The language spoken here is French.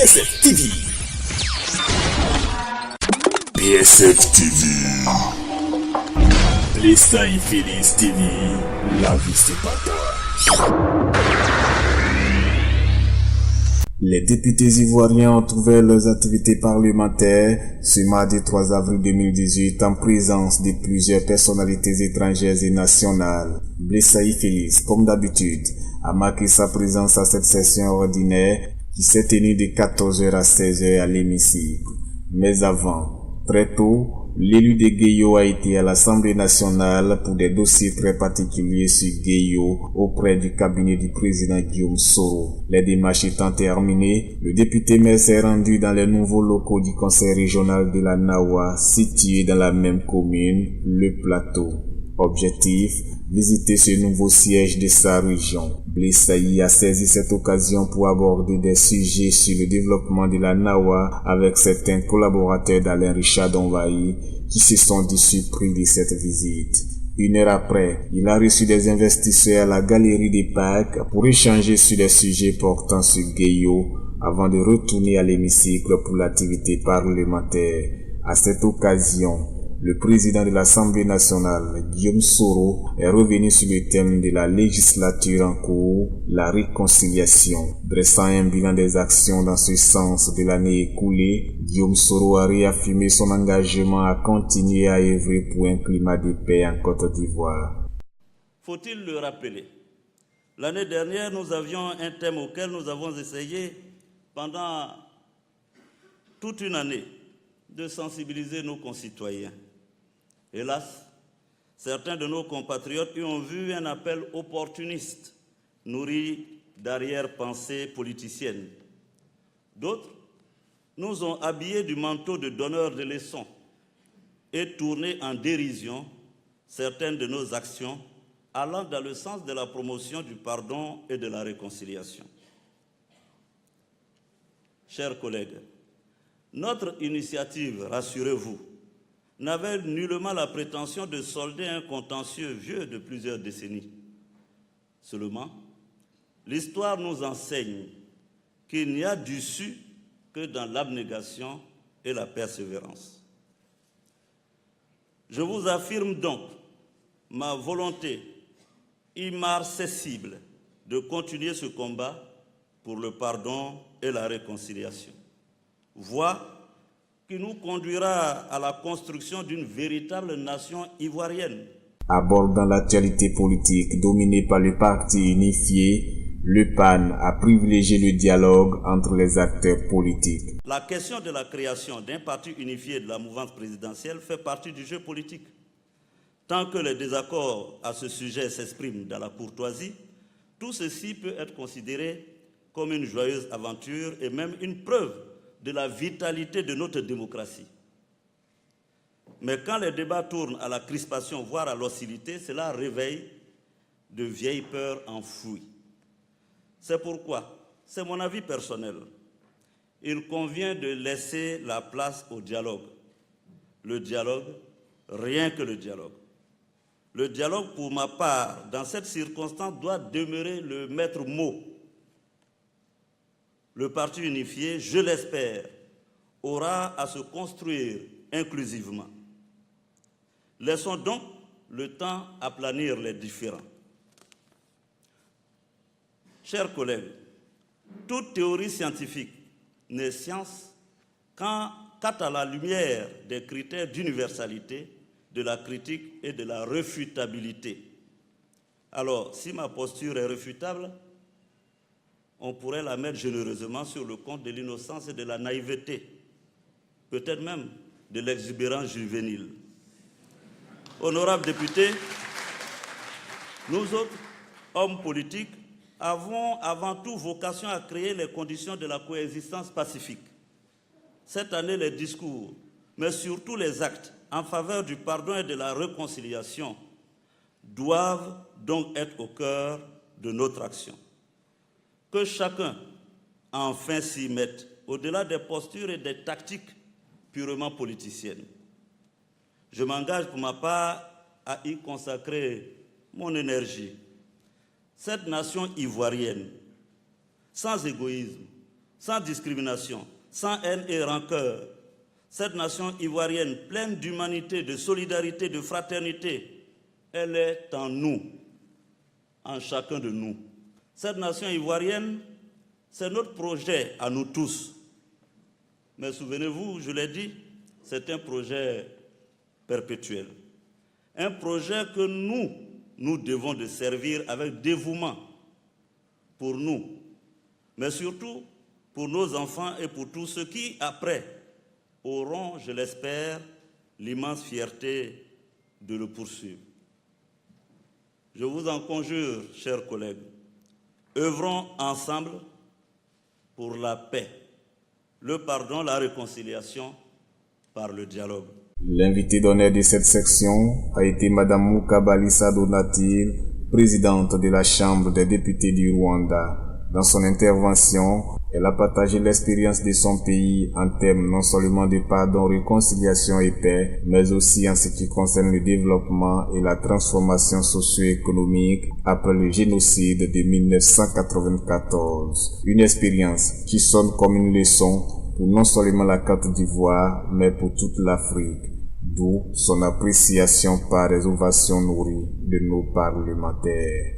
BSF TV. BSF TV. Blessa et Félix TV. La vie se partage. Les députés ivoiriens ont ouvert leurs activités parlementaires ce mardi 3 avril 2018 en présence de plusieurs personnalités étrangères et nationales. Blessa et Félix, comme d'habitude, a marqué sa présence à cette session ordinaire qui s'est tenue de 14h à 16h à l'hémicycle. Mais avant, très tôt, l'élu de Guéyo a été à l'Assemblée nationale pour des dossiers très particuliers sur Guéyo auprès du cabinet du président Guillaume Soro. Les démarches étant terminées, le député maire s'est rendu dans les nouveaux locaux du conseil régional de la Nawa, situé dans la même commune, le Plateau. Objectif, visiter ce nouveau siège de sa région. Blessaï a saisi cette occasion pour aborder des sujets sur le développement de la Nawa avec certains collaborateurs d'Alain Richard Donvaï qui se sont dit surpris de cette visite. Une heure après, il a reçu des investisseurs à la galerie des Pâques pour échanger sur des sujets portant sur Guéyo avant de retourner à l'hémicycle pour l'activité parlementaire. À cette occasion, le président de l'Assemblée nationale, Guillaume Soro, est revenu sur le thème de la législature en cours, la réconciliation. Dressant un bilan des actions dans ce sens de l'année écoulée, Guillaume Soro a réaffirmé son engagement à continuer à œuvrer pour un climat de paix en Côte d'Ivoire. Faut-il le rappeler? L'année dernière, nous avions un thème auquel nous avons essayé pendant toute une année de sensibiliser nos concitoyens. Hélas, certains de nos compatriotes y ont vu un appel opportuniste, nourri d'arrière-pensées politiciennes. D'autres nous ont habillés du manteau de donneurs de leçons et tourné en dérision certaines de nos actions allant dans le sens de la promotion du pardon et de la réconciliation. Chers collègues, notre initiative, rassurez-vous, n'avait nullement la prétention de solder un contentieux vieux de plusieurs décennies. Seulement, l'histoire nous enseigne qu'il n'y a d'issue que dans l'abnégation et la persévérance. Je vous affirme donc ma volonté immarcessible de continuer ce combat pour le pardon et la réconciliation. Voie qui nous conduira à la construction d'une véritable nation ivoirienne. Abordant l'actualité politique dominée par le parti unifié, le PAN a privilégié le dialogue entre les acteurs politiques. La question de la création d'un parti unifié de la mouvance présidentielle fait partie du jeu politique. Tant que les désaccords à ce sujet s'expriment dans la courtoisie, tout ceci peut être considéré comme une joyeuse aventure et même une preuve de la vitalité de notre démocratie. Mais quand les débats tournent à la crispation, voire à l'hostilité, cela réveille de vieilles peurs enfouies. C'est pourquoi, c'est mon avis personnel, il convient de laisser la place au dialogue. Le dialogue, rien que le dialogue. Le dialogue, pour ma part, dans cette circonstance, doit demeurer le maître mot. Le parti unifié, je l'espère, aura à se construire inclusivement. Laissons donc le temps aplanir les différends. Chers collègues, toute théorie scientifique n'est science qu'à la lumière des critères d'universalité, de la critique et de la réfutabilité. Alors, si ma posture est réfutable, on pourrait la mettre généreusement sur le compte de l'innocence et de la naïveté, peut-être même de l'exubérance juvénile. Honorables députés, nous autres, hommes politiques, avons avant tout vocation à créer les conditions de la coexistence pacifique. Cette année, les discours, mais surtout les actes en faveur du pardon et de la réconciliation doivent donc être au cœur de notre action. Que chacun enfin s'y mette, au-delà des postures et des tactiques purement politiciennes. Je m'engage pour ma part à y consacrer mon énergie. Cette nation ivoirienne, sans égoïsme, sans discrimination, sans haine et rancœur. Cette nation ivoirienne pleine d'humanité, de solidarité, de fraternité, elle est en nous, en chacun de nous. Cette nation ivoirienne, c'est notre projet à nous tous. Mais souvenez-vous, je l'ai dit, c'est un projet perpétuel. Un projet que nous devons de servir avec dévouement pour nous, mais surtout pour nos enfants et pour tous ceux qui, après, auront, je l'espère, l'immense fierté de le poursuivre. Je vous en conjure, chers collègues, œuvrons ensemble pour la paix, le pardon, la réconciliation par le dialogue. L'invité d'honneur de cette section a été Madame Mukabalisa Donatil, présidente de la Chambre des députés du Rwanda. Dans son intervention, elle a partagé l'expérience de son pays en termes non seulement de pardon, réconciliation et paix, mais aussi en ce qui concerne le développement et la transformation socio-économique après le génocide de 1994. Une expérience qui sonne comme une leçon pour non seulement la Côte d'Ivoire, mais pour toute l'Afrique, d'où son appréciation par les ovations nourries de nos parlementaires.